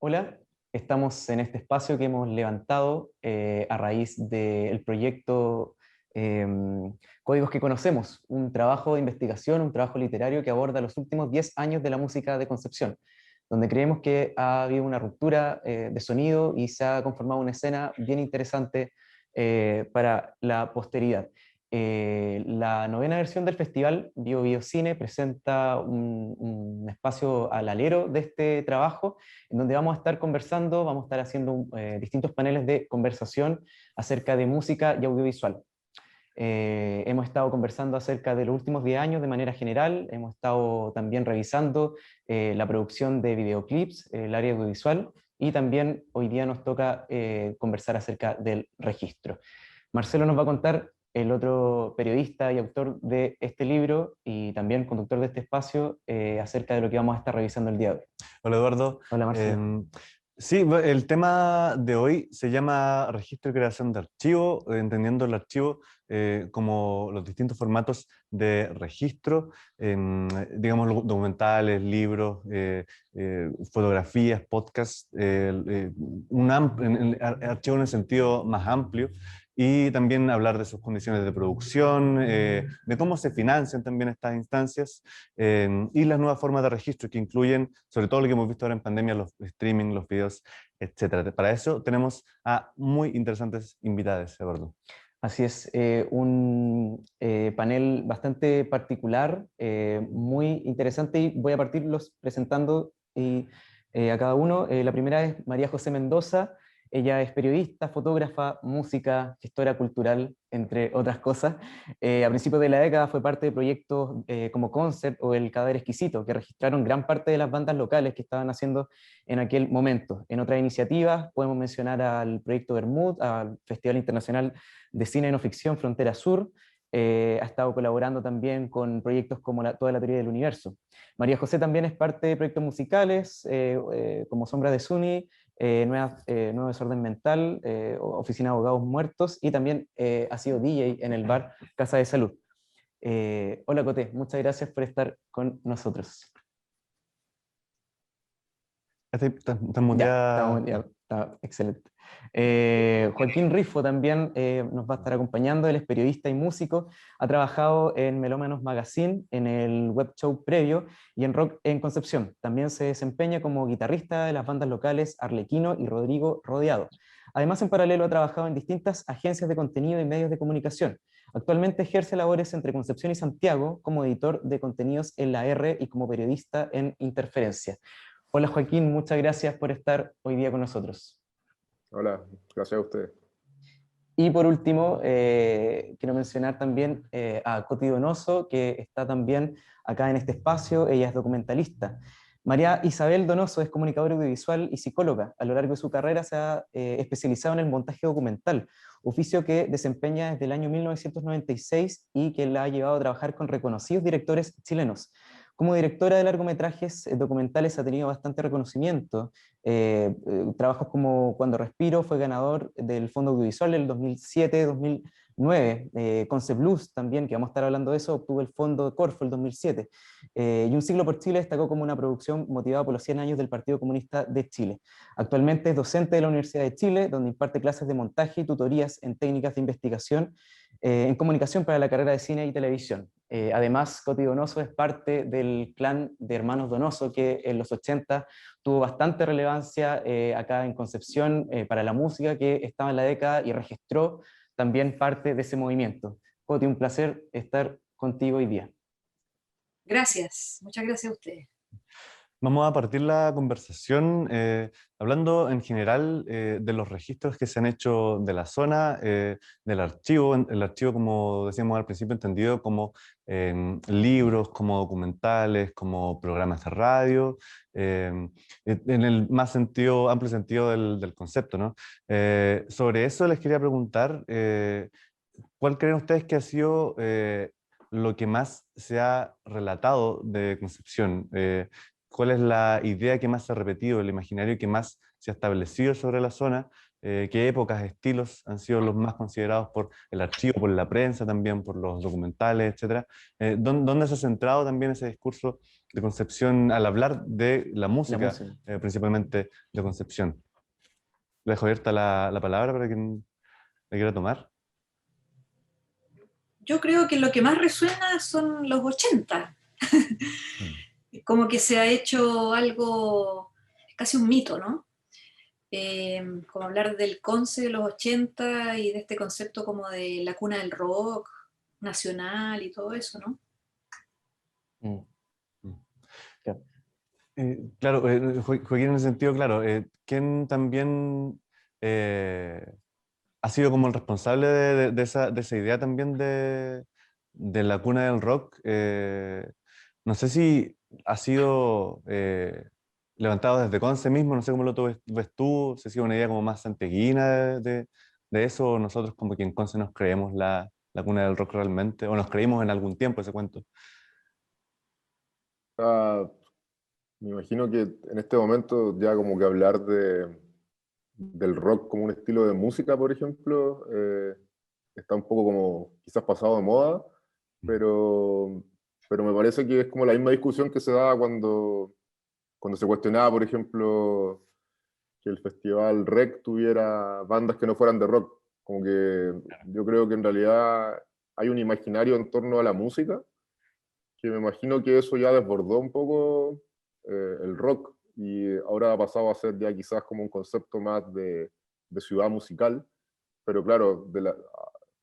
Hola, estamos en este espacio que hemos levantado a raíz del proyecto Códigos que Conocemos, un trabajo de investigación, un trabajo literario que aborda los últimos 10 años de la música de Concepción, donde creemos que ha habido una ruptura de sonido y se ha conformado una escena bien interesante para la posteridad. La novena versión del festival Bio Bio Cine presenta un espacio al alero de este trabajo, en donde vamos a estar conversando, vamos a estar haciendo distintos paneles de conversación acerca de música y audiovisual. Hemos estado conversando acerca de los últimos 10 años de manera general, hemos estado también revisando la producción de videoclips, el área audiovisual, y también hoy día nos toca conversar acerca del registro. Marcelo nos va a contar, el otro periodista y autor de este libro y también conductor de este espacio, acerca de lo que vamos a estar revisando el día de hoy. Hola Eduardo. Hola Marcelo. Sí, el tema de hoy se llama registro y creación de archivo, entendiendo el archivo como los distintos formatos de registro, digamos documentales, libros, fotografías, podcasts, archivo en el sentido más amplio, y también hablar de sus condiciones de producción, de cómo se financian también estas instancias, y las nuevas formas de registro que incluyen, sobre todo lo que hemos visto ahora en pandemia, los streaming, los videos, etcétera. Para eso tenemos a muy interesantes invitados, Eduardo. Así es, un panel bastante particular, muy interesante, y voy a partirlos presentando a cada uno. La primera es María José Mendoza. Ella es periodista, fotógrafa, música, gestora cultural, entre otras cosas. A principios de la década fue parte de proyectos como Concert o El Cadáver Exquisito, que registraron gran parte de las bandas locales que estaban haciendo en aquel momento. En otras iniciativas podemos mencionar al Proyecto Bermud, al Festival Internacional de Cine no ficción Frontera Sur. Ha estado colaborando también con proyectos como Toda la Teoría del Universo. María José también es parte de proyectos musicales como Sombra de Suni, Nuevo Desorden Mental, Oficina de Abogados Muertos, y también ha sido DJ en el bar Casa de Salud. Hola Coté, muchas gracias por estar con nosotros. Estamos Ya, ya... está excelente. Joaquín Rifo también nos va a estar acompañando. Él es periodista y músico, ha trabajado en Melómanos Magazine, en el web show Previo y en Rock en Concepción. También se desempeña como guitarrista de las bandas locales Arlequino y Rodrigo Rodeado. Además, en paralelo ha trabajado en distintas agencias de contenido y medios de comunicación. Actualmente ejerce labores entre Concepción y Santiago como editor de contenidos en la R y como periodista en Interferencia. Hola Joaquín, muchas gracias por estar hoy día con nosotros. Hola, gracias a ustedes. Y por último, quiero mencionar también a Coti Donoso, que está también acá en este espacio. Ella es documentalista. María Isabel Donoso es comunicadora audiovisual y psicóloga. A lo largo de su carrera se ha especializado en el montaje documental, oficio que desempeña desde el año 1996 y que la ha llevado a trabajar con reconocidos directores chilenos. Como directora de largometrajes documentales ha tenido bastante reconocimiento. Trabajos como Cuando Respiro fue ganador del Fondo Audiovisual del 2007-2009. Concept Blues también, que vamos a estar hablando de eso, obtuvo el Fondo Corfo el 2007. Y Un siglo por Chile destacó como una producción motivada por los 100 años del Partido Comunista de Chile. Actualmente es docente de la Universidad de Chile, donde imparte clases de montaje y tutorías en técnicas de investigación en comunicación para la carrera de cine y televisión. Además, Coti Donoso es parte del clan de hermanos Donoso, que en los 80 tuvo bastante relevancia acá en Concepción para la música, que estaba en la década y registró también parte de ese movimiento. Coti, un placer estar contigo hoy día. Gracias, muchas gracias a ustedes. Vamos a partir la conversación hablando en general de los registros que se han hecho de la zona, del archivo, el archivo, como decíamos al principio, entendido como libros, como documentales, como programas de radio, en el más sentido, amplio sentido del concepto, ¿no? Sobre eso les quería preguntar, ¿cuál creen ustedes que ha sido lo que más se ha relatado de Concepción? ¿Cuál es la idea que más se ha repetido, el imaginario que más se ha establecido sobre la zona? qué épocas, estilos han sido los más considerados por el archivo, por la prensa también, por los documentales, etcétera. ¿Dónde se ha centrado también ese discurso de Concepción al hablar de la La música, música. principalmente de Concepción? Le dejo abierta la palabra para quien la quiera tomar. Yo creo que lo que más resuena son los 80. Mm. Como que se ha hecho algo, casi un mito, ¿no? Como hablar del Conce de los 80 y de este concepto como de la cuna del rock nacional y todo eso, ¿no? Mm, Mm. claro. Claro, Joaquín, en ese sentido, claro, ¿quién también ha sido como el responsable de esa idea también de la cuna del rock? No sé si ha sido levantado desde Conce mismo, no sé cómo ves tú, si ha sido una idea como más santiaguina de eso, o nosotros como que en Conce nos creemos la cuna del rock realmente, o nos creímos en algún tiempo ese cuento. Ah, me imagino que en este momento ya como que hablar del rock como un estilo de música, por ejemplo, está un poco como quizás pasado de moda, pero, pero me parece que es como la misma discusión que se daba cuando se cuestionaba, por ejemplo, que el festival REC tuviera bandas que no fueran de rock. Como que yo creo que en realidad hay un imaginario en torno a la música que me imagino que eso ya desbordó un poco el rock y ahora ha pasado a ser ya quizás como un concepto más de ciudad musical, pero claro,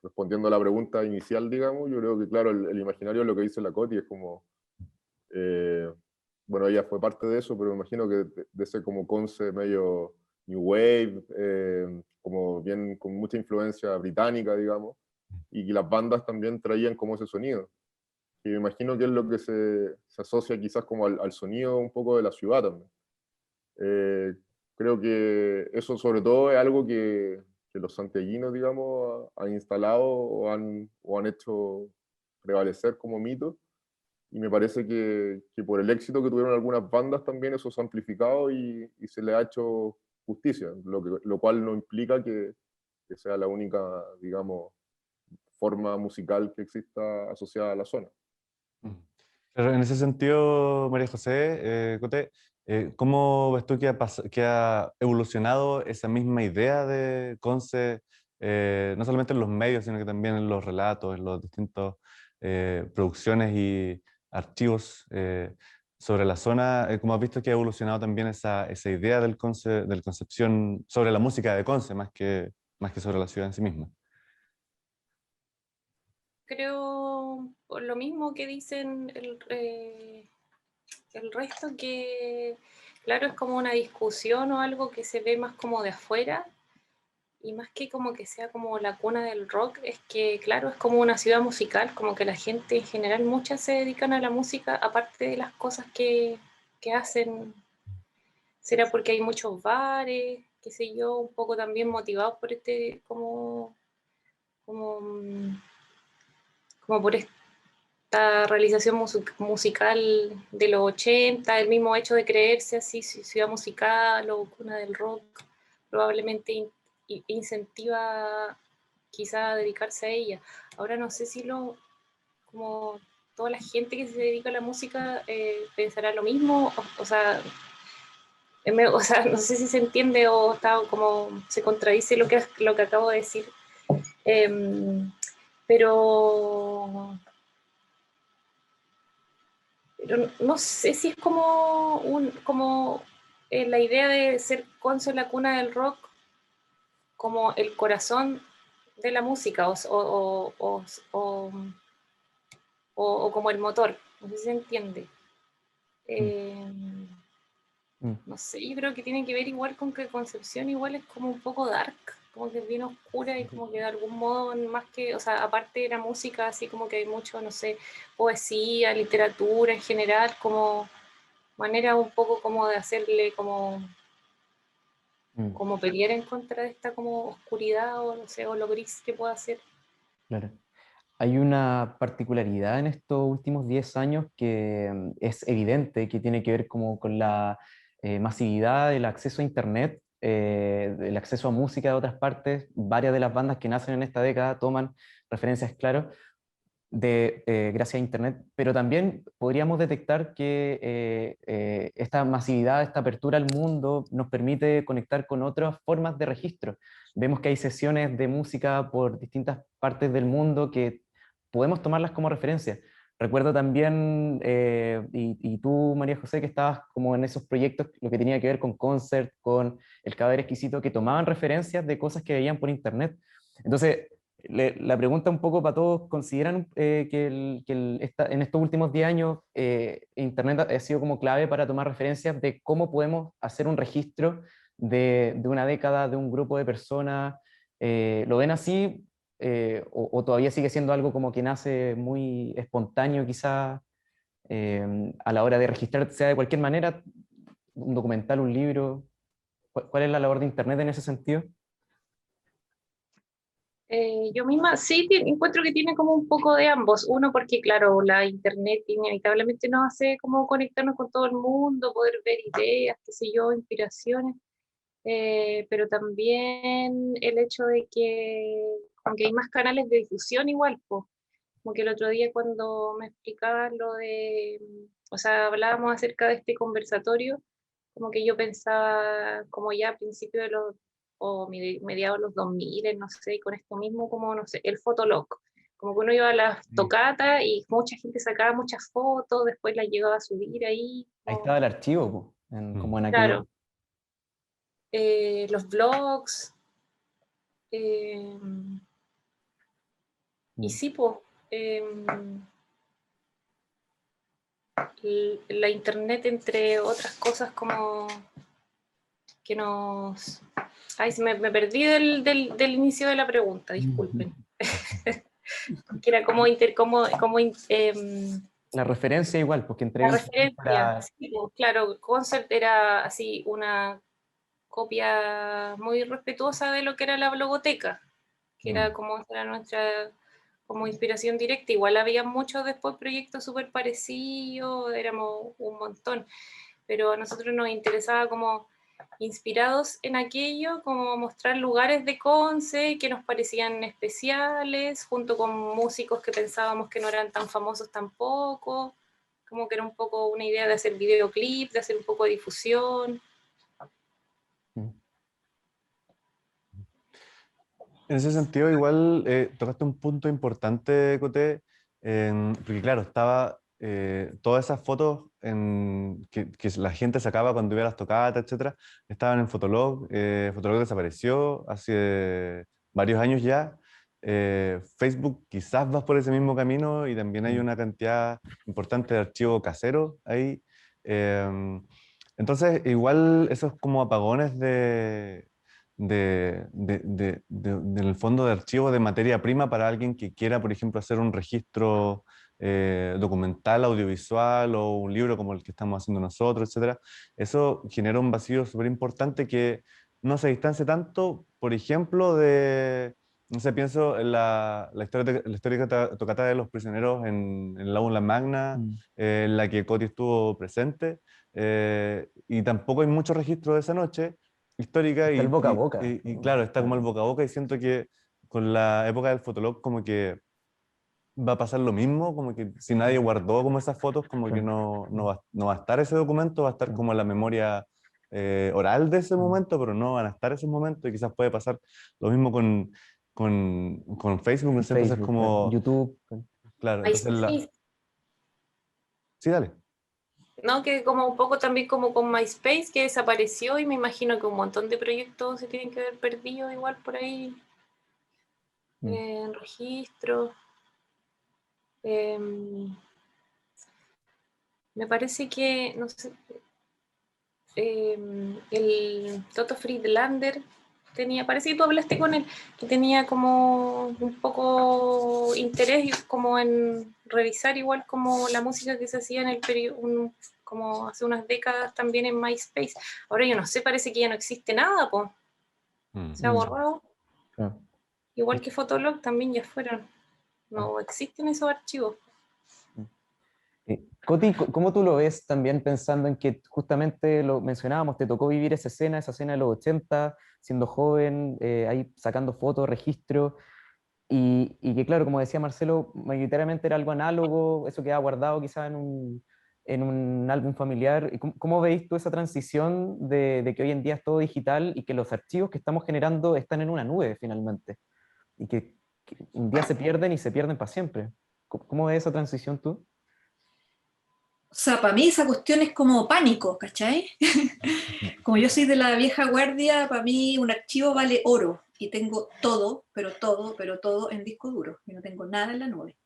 respondiendo a la pregunta inicial, digamos, yo creo que claro, el imaginario es lo que dice la Coti, es como, eh, bueno, ella fue parte de eso, pero me imagino que de ese como conce medio New Wave, como bien con mucha influencia británica, digamos, y que las bandas también traían como ese sonido que me imagino que es lo que se asocia quizás como al sonido un poco de la ciudad también. Eh, Creo que eso sobre todo es algo que los santiaguinos, digamos, han instalado o han hecho prevalecer como mito, y me parece que por el éxito que tuvieron algunas bandas también eso se ha amplificado y se le ha hecho justicia, lo cual no implica que sea la única, digamos, forma musical que exista asociada a la zona. Mm. Pero en ese sentido, María José, Coté, ¿cómo ves tú que ha evolucionado esa misma idea de Conce, no solamente en los medios, sino que también en los relatos, en los distintos producciones y archivos sobre la zona? ¿Cómo has visto que ha evolucionado también esa idea del Conce, del Concepción sobre la música de Conce, más que sobre la ciudad en sí misma? Creo por lo mismo que dicen el resto, que claro, es como una discusión o algo que se ve más como de afuera, y más que como que sea como la cuna del rock, es que claro, es como una ciudad musical, como que la gente en general, muchas se dedican a la música, aparte de las cosas que hacen. ¿Será porque hay muchos bares, qué sé yo, un poco también motivados por este, como, como por esta realización musical de los 80, el mismo hecho de creerse así ciudad musical o cuna del rock, probablemente incentiva quizá a dedicarse a ella. Ahora no sé si como toda la gente que se dedica a la música pensará lo mismo, o sea, no sé si se entiende o está como se contradice lo que acabo de decir. Eh, pero pero no sé si es como la idea de ser Conce la cuna del rock, como el corazón de la música o, o como el motor, no sé si se entiende. Mm, Eh, mm, no sé, yo creo que tiene que ver igual con que Concepción igual es como un poco dark, como que es bien oscura y como que de algún modo, más que, o sea, aparte de la música, así como que hay mucho, no sé, poesía, literatura en general, como manera un poco como de hacerle mm, como pelear en contra de esta como oscuridad o no sé, o lo gris que pueda hacer. claro. Hay una particularidad en estos últimos 10 años que es evidente, que tiene que ver como con la masividad del acceso a Internet, el acceso a música de otras partes. Varias de las bandas que nacen en esta década toman referencias, claro, gracias a Internet, pero también podríamos detectar que esta masividad, esta apertura al mundo nos permite conectar con otras formas de registro. Vemos que hay sesiones de música por distintas partes del mundo que podemos tomarlas como referencia. Recuerdo también, y tú, María José, que estabas como en esos proyectos, lo que tenía que ver con Concert, con El Cadáver Exquisito, que tomaban referencias de cosas que veían por Internet. Entonces, la pregunta un poco para todos: ¿consideran en estos últimos 10 años Internet ha sido como clave para tomar referencias de cómo podemos hacer un registro de una década, de un grupo de personas? ¿Lo ven así? O todavía sigue siendo algo como que nace muy espontáneo quizás a la hora de registrar, sea de cualquier manera, un documental, un libro? ¿Cuál es la labor de Internet en ese sentido? Yo misma sí encuentro que tiene como un poco de ambos. Uno, porque claro, la internet inevitablemente nos hace como conectarnos con todo el mundo, poder ver ideas, qué sé yo, inspiraciones. Pero también el hecho de que, aunque hay más canales de difusión igual, pues, como que el otro día cuando me explicaban lo de, o sea, hablábamos acerca de este conversatorio, como que yo pensaba como ya a principios de los, o mediados de los 2000, no sé, y con esto mismo como, no sé, el Fotolog. Como que uno iba a las tocatas y mucha gente sacaba muchas fotos, después las llegaba a subir ahí. Ahí estaba el archivo, po, como en aquellos. Claro, los blogs, eh, y sí, pues, la internet, entre otras cosas, como que nos... Ay, me perdí del inicio de la pregunta, disculpen. Que era como, La referencia igual, porque la entrevistas referencia. para... Sí, pues, claro, Concert era así una copia muy respetuosa de lo que era la blogoteca, que era como era nuestra como inspiración directa. Igual había muchos después proyectos súper parecidos, éramos un montón, pero a nosotros nos interesaba como inspirados en aquello, como mostrar lugares de Conce que nos parecían especiales, junto con músicos que pensábamos que no eran tan famosos tampoco, como que era un poco una idea de hacer videoclip, de hacer un poco de difusión. En ese sentido, igual tocaste un punto importante, Coté, porque claro, estaba todas esas fotos que la gente sacaba cuando iba a las tocatas, etcétera, estaban en Fotolog. Fotolog desapareció hace varios años ya. Facebook quizás va por ese mismo camino y también hay una cantidad importante de archivos caseros ahí. Entonces, igual esos como apagones del fondo de archivo de materia prima para alguien que quiera, por ejemplo, hacer un registro documental, audiovisual o un libro como el que estamos haciendo nosotros, etcétera. Eso genera un vacío súper importante que no se distancia tanto, por ejemplo, no sé, pienso en la histórica tocata de los prisioneros en el Aula Magna, en la que Coti estuvo presente, y tampoco hay mucho registro de esa noche histórica Está el boca a boca. y claro, está como el boca a boca y siento que con la época del Fotolog como que va a pasar lo mismo, como que si nadie guardó como esas fotos, como que no va a estar ese documento, va a estar como la memoria oral de ese momento, pero no van a estar esos momentos y quizás puede pasar lo mismo con Facebook, no sé, entonces Facebook, como, YouTube. claro, entonces MySpace, Sí, dale. ¿no? Que como un poco también como con MySpace, que desapareció, y me imagino que un montón de proyectos se tienen que haber perdido igual por ahí en registro. Me parece que, no sé, el Toto Friedlander tenía, parece que tú hablaste con él, que tenía como un poco interés como en revisar igual como la música que se hacía en el periodo, como hace unas décadas también en MySpace. Ahora yo no sé, parece que ya no existe nada, pues. Se ha borrado. Claro. Igual que Fotolog también ya fueron. No existen esos archivos. Coti, ¿cómo tú lo ves también pensando en que justamente lo mencionábamos, te tocó vivir esa escena de los 80, siendo joven, ahí sacando fotos, registros, y que claro, como decía Marcelo, mayoritariamente era algo análogo, eso quedaba guardado quizás en un álbum familiar. ¿Y cómo veis tú esa transición de que hoy en día es todo digital y que los archivos que estamos generando están en una nube finalmente? Y que un día se pierden y se pierden para siempre. ¿Cómo ves esa transición tú? O sea, para mí esa cuestión es como pánico, ¿cachai? Como yo soy de la vieja guardia, para mí un archivo vale oro y tengo todo, pero todo en disco duro y no tengo nada en la nube.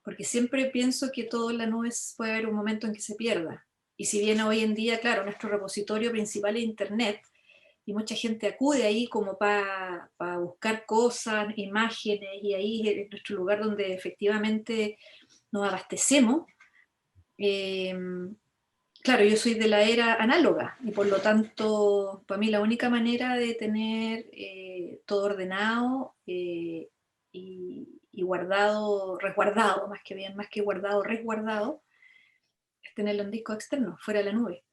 Porque siempre pienso que todo en la nube puede haber un momento en que se pierda. Y si bien hoy en día, claro, nuestro repositorio principal es Internet y mucha gente acude ahí como para buscar cosas, imágenes, y ahí es nuestro lugar donde efectivamente nos abastecemos. Eh, claro, yo soy de la era análoga y por lo tanto, para mí la única manera de tener todo ordenado y guardado, resguardado, más que bien, más que guardado, resguardado, es tenerlo en disco externo, fuera de la nube.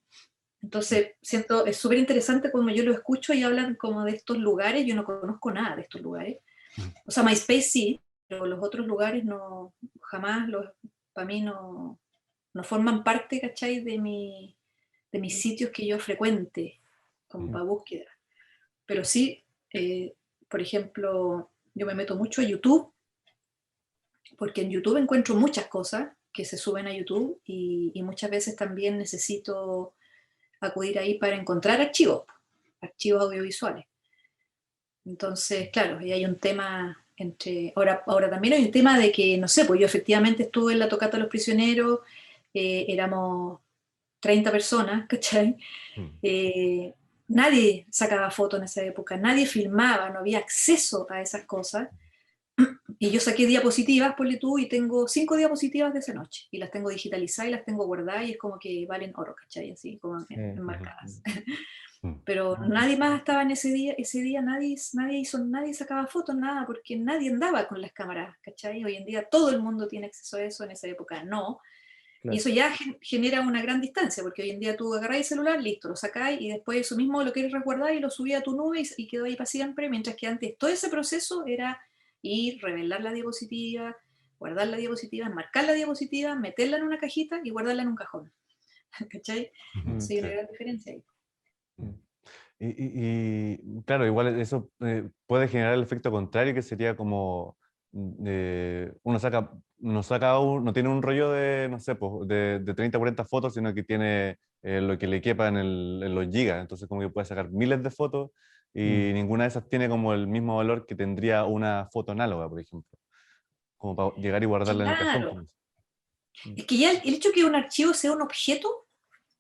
Entonces, siento, es súper interesante cuando yo lo escucho y hablan como de estos lugares, yo no conozco nada de estos lugares. O sea, MySpace sí, pero los otros lugares no, jamás, para mí no forman parte, ¿cachai? De mis sitios que yo frecuente, como para búsqueda. Pero sí, por ejemplo, yo me meto mucho a YouTube, porque en YouTube encuentro muchas cosas que se suben a YouTube y muchas veces también necesito acudir ahí para encontrar archivos audiovisuales. Entonces, claro, y hay un tema entre... Ahora también hay un tema de que, no sé, pues yo efectivamente estuve en la tocata de los prisioneros, éramos 30 personas, ¿cachai? Eh, nadie sacaba fotos en esa época, nadie filmaba, no había acceso a esas cosas. Y yo saqué diapositivas, ponle tú, y tengo 5 diapositivas de esa noche. Y las tengo digitalizadas y las tengo guardadas y es como que valen oro, ¿cachai? Así como enmarcadas. Pero nadie más estaba en ese día nadie sacaba fotos, nada, porque nadie andaba con las cámaras, ¿cachai? Hoy en día todo el mundo tiene acceso a eso, en esa época no. Y Claro. eso ya genera una gran distancia, porque hoy en día tú agarrás el celular, listo, lo sacáis y después eso mismo lo quieres resguardar y lo subí a tu nube y quedó ahí para siempre, mientras que antes todo ese proceso era ir, revelar la diapositiva, guardar la diapositiva, marcar la diapositiva, meterla en una cajita y guardarla en un cajón. ¿Cachai? Sí, hay una gran diferencia ahí. Claro, igual eso puede generar el efecto contrario, que sería como no tiene un rollo de, no sé, pues, de 30 o 40 fotos, sino que tiene lo que le quepa en los gigas. Entonces, como que puede sacar miles de fotos y ninguna de esas tiene como el mismo valor que tendría una foto análoga, por ejemplo, como para llegar y guardarla en el cajón. Claro, es que ya el hecho que un archivo sea un objeto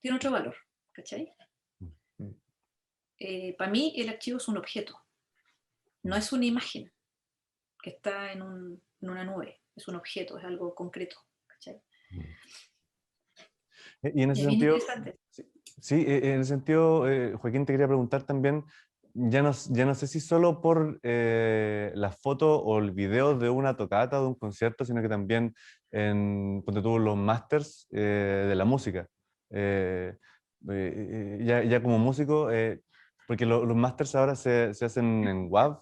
tiene otro valor, ¿cachai? Para mí el archivo es un objeto, no es una imagen que está en una nube, es un objeto, es algo concreto, ¿cachai? Y en Y ese es bien sentido, interesante. sí, en ese sentido, Joaquín, te quería preguntar también, ya no sé si solo por las fotos o el video de una tocata o de un concierto, sino que también ponte tú, los masters de la música. Eh, ya como músico, porque los masters ahora se hacen en WAV,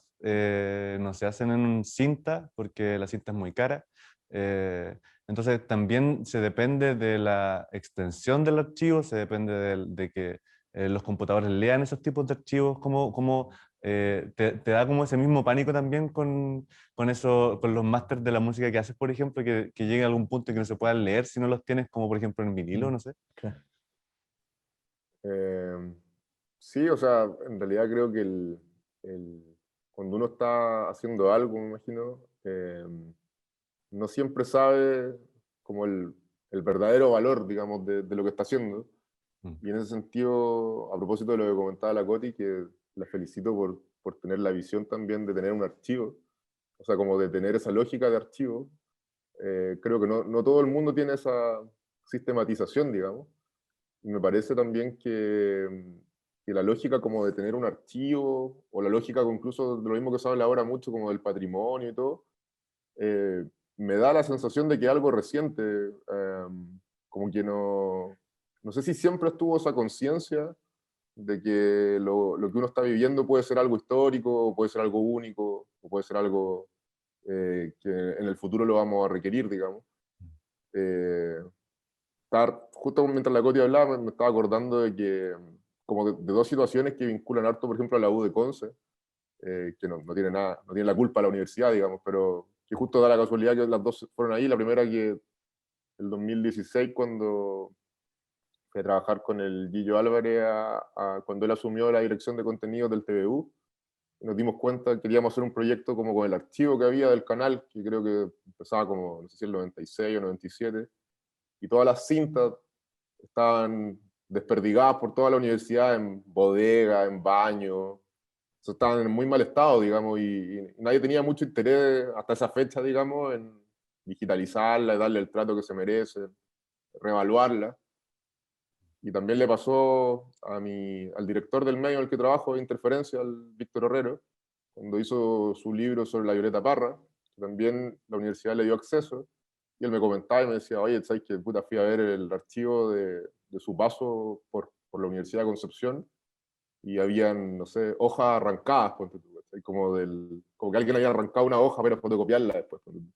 no se hacen en cinta, porque la cinta es muy cara. Entonces también se depende de la extensión del archivo, se depende de que los computadores lean esos tipos de archivos, te da como ese mismo pánico también con eso, con los másters de la música que haces, por ejemplo, que llegue a algún punto que no se puedan leer si no los tienes, como por ejemplo en vinilo, no sé. Claro. Sí, o sea, en realidad creo que cuando uno está haciendo algo, me imagino, no siempre sabe como el verdadero valor, digamos, de lo que está haciendo. Y en ese sentido, a propósito de lo que comentaba la Coti, que la felicito por tener la visión también de tener un archivo, o sea, como de tener esa lógica de archivo, creo que no todo el mundo tiene esa sistematización, digamos. Y me parece también que la lógica como de tener un archivo, o la lógica incluso de lo mismo que se habla ahora mucho como del patrimonio y todo, me da la sensación de que algo reciente, como que no sé si siempre estuvo esa conciencia de que lo que uno está viviendo puede ser algo histórico, puede ser algo único, o puede ser algo que en el futuro lo vamos a requerir, digamos. Justo mientras la Coti hablaba, me estaba acordando de que, como de dos situaciones que vinculan harto, por ejemplo, a la U de Conce, que no tiene nada, no tiene la culpa la universidad, digamos, pero que justo da la casualidad que las dos fueron ahí. La primera que el 2016, cuando fui a trabajar con el Guillo Álvarez cuando él asumió la dirección de contenidos del TVU, nos dimos cuenta que queríamos hacer un proyecto como con el archivo que había del canal, que creo que empezaba como, no sé si el 96 o 97, y todas las cintas estaban desperdigadas por toda la universidad en bodega, en baño, estaban en muy mal estado, digamos, y nadie tenía mucho interés hasta esa fecha, digamos, en digitalizarla y darle el trato que se merece, reevaluarla. Y también le pasó al director del medio en el que trabajo, de Interferencia, al Víctor Herrero, cuando hizo su libro sobre la Violeta Parra, que también la universidad le dio acceso, y él me comentaba y me decía, oye, ¿sabes qué? Puta, fui a ver el archivo de su paso por la Universidad de Concepción, y habían, no sé, hojas arrancadas, ponte tú, ¿cachai? Como que alguien había arrancado una hoja para fotocopiarla después, ponte tú.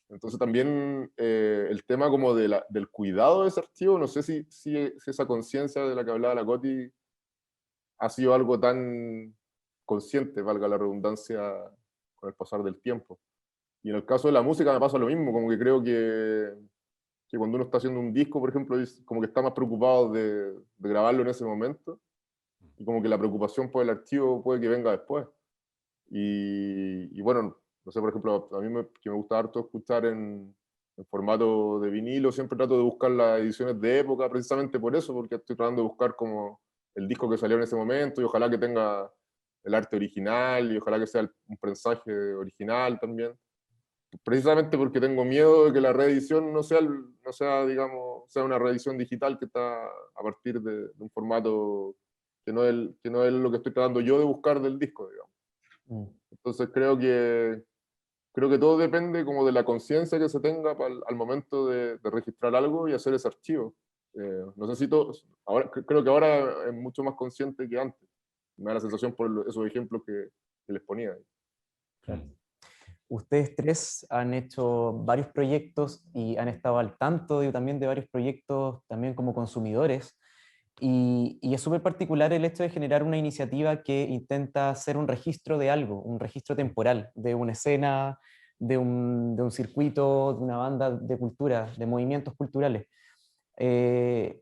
Entonces también el tema como del cuidado de ese archivo, no sé si esa conciencia de la que hablaba la Coti ha sido algo tan consciente, valga la redundancia, con el pasar del tiempo. Y en el caso de la música me pasa lo mismo, como que creo que cuando uno está haciendo un disco, por ejemplo, como que está más preocupado de grabarlo en ese momento, y como que la preocupación por el archivo puede que venga después. Y bueno, no sé, por ejemplo, a mí que me gusta harto escuchar en formato de vinilo, siempre trato de buscar las ediciones de época, precisamente por eso, porque estoy tratando de buscar como el disco que salió en ese momento, y ojalá que tenga el arte original, y ojalá que sea un prensaje original también. Precisamente porque tengo miedo de que la reedición no sea, digamos, sea una reedición digital que está a partir de un formato que no es lo que estoy tratando yo de buscar del disco, digamos. Entonces creo que todo depende como de la conciencia que se tenga al momento de registrar algo y hacer ese archivo. No sé si todos, creo que ahora es mucho más consciente que antes. Me da la sensación por esos ejemplos que les ponía. Claro. Ustedes tres han hecho varios proyectos y han estado al tanto también de varios proyectos también como consumidores. Y es súper particular el hecho de generar una iniciativa que intenta hacer un registro de algo, un registro temporal, de una escena, de un circuito, de una banda de cultura, de movimientos culturales. ¿Qué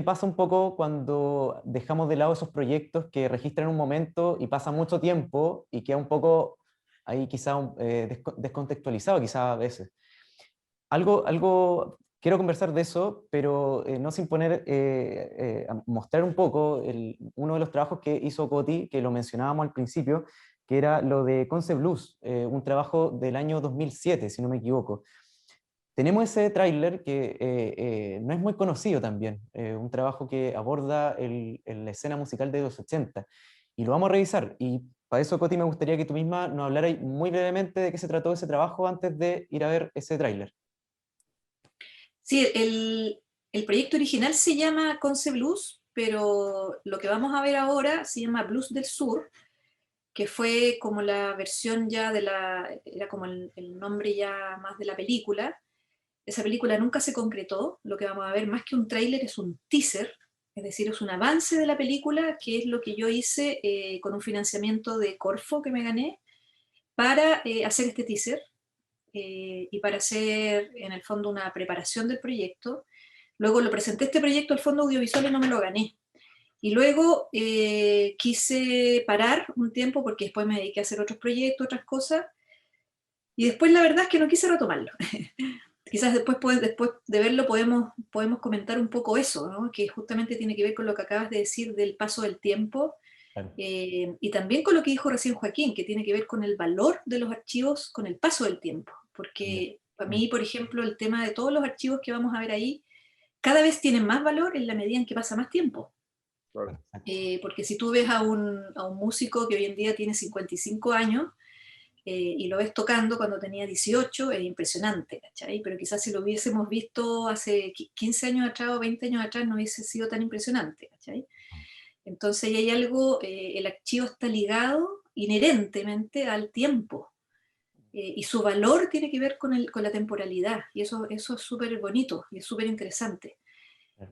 pasa un poco cuando dejamos de lado esos proyectos que registran un momento y pasa mucho tiempo y queda un poco ahí quizá descontextualizado quizá a veces? Quiero conversar de eso, pero no sin mostrar un poco uno de los trabajos que hizo Coti, que lo mencionábamos al principio, que era lo de Conce Blues, un trabajo del año 2007, si no me equivoco. Tenemos ese tráiler que no es muy conocido también, un trabajo que aborda la escena musical de los 80, y lo vamos a revisar. Y para eso, Coti, me gustaría que tú misma nos hablaras muy brevemente de qué se trató ese trabajo antes de ir a ver ese tráiler. Sí, el proyecto original se llama Conce Blues, pero lo que vamos a ver ahora se llama Blues del Sur, que fue como la versión ya era como el nombre ya más de la película. Esa película nunca se concretó, lo que vamos a ver más que un tráiler es un teaser, es decir, es un avance de la película, que es lo que yo hice con un financiamiento de Corfo que me gané para hacer este teaser y para hacer en el fondo una preparación del proyecto. Luego lo presenté este proyecto al Fondo Audiovisual y no me lo gané. Y luego quise parar un tiempo porque después me dediqué a hacer otros proyectos, otras cosas, y después la verdad es que no quise retomarlo. Quizás después de verlo podemos comentar un poco eso, ¿no? Que justamente tiene que ver con lo que acabas de decir del paso del tiempo, Claro. y también con lo que dijo recién Joaquín, que tiene que ver con el valor de los archivos con el paso del tiempo. Porque para mí, por ejemplo, el tema de todos los archivos que vamos a ver ahí, cada vez tienen más valor en la medida en que pasa más tiempo. Claro. Porque si tú ves a un músico que hoy en día tiene 55 años, y lo ves tocando cuando tenía 18, es impresionante, ¿cachai? Pero quizás si lo hubiésemos visto hace 15 años atrás o 20 años atrás no hubiese sido tan impresionante, ¿cachai? Entonces ahí hay algo, el archivo está ligado inherentemente al tiempo, y su valor tiene que ver con la temporalidad, y eso es súper bonito y es súper interesante.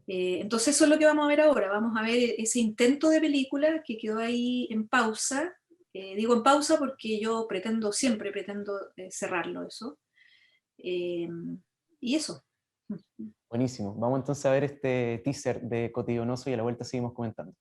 Entonces eso es lo que vamos a ver ahora, vamos a ver ese intento de película que quedó ahí en pausa. Digo en pausa porque yo siempre pretendo cerrarlo eso. Y eso. Buenísimo. Vamos entonces a ver este teaser de Cotidianoso y a la vuelta seguimos comentando.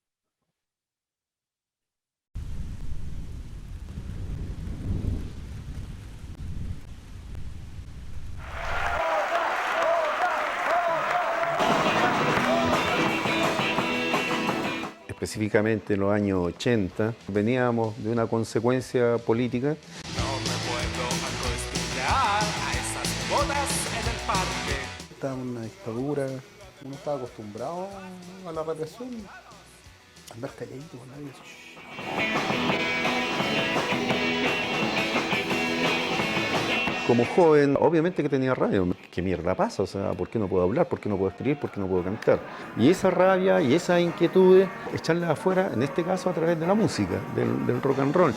Específicamente en los años 80, veníamos de una consecuencia política. No me puedo acostumbrar a esas bodas en el parque. Estaba en una dictadura, uno estaba acostumbrado a la represión, a andar calladito con nadie. Como joven, obviamente que tenía rabia. ¿Qué mierda pasa? O sea, ¿por qué no puedo hablar? ¿Por qué no puedo escribir? ¿Por qué no puedo cantar? Y esa rabia y esa inquietud, echarlas afuera, en este caso a través de la música, del rock and roll.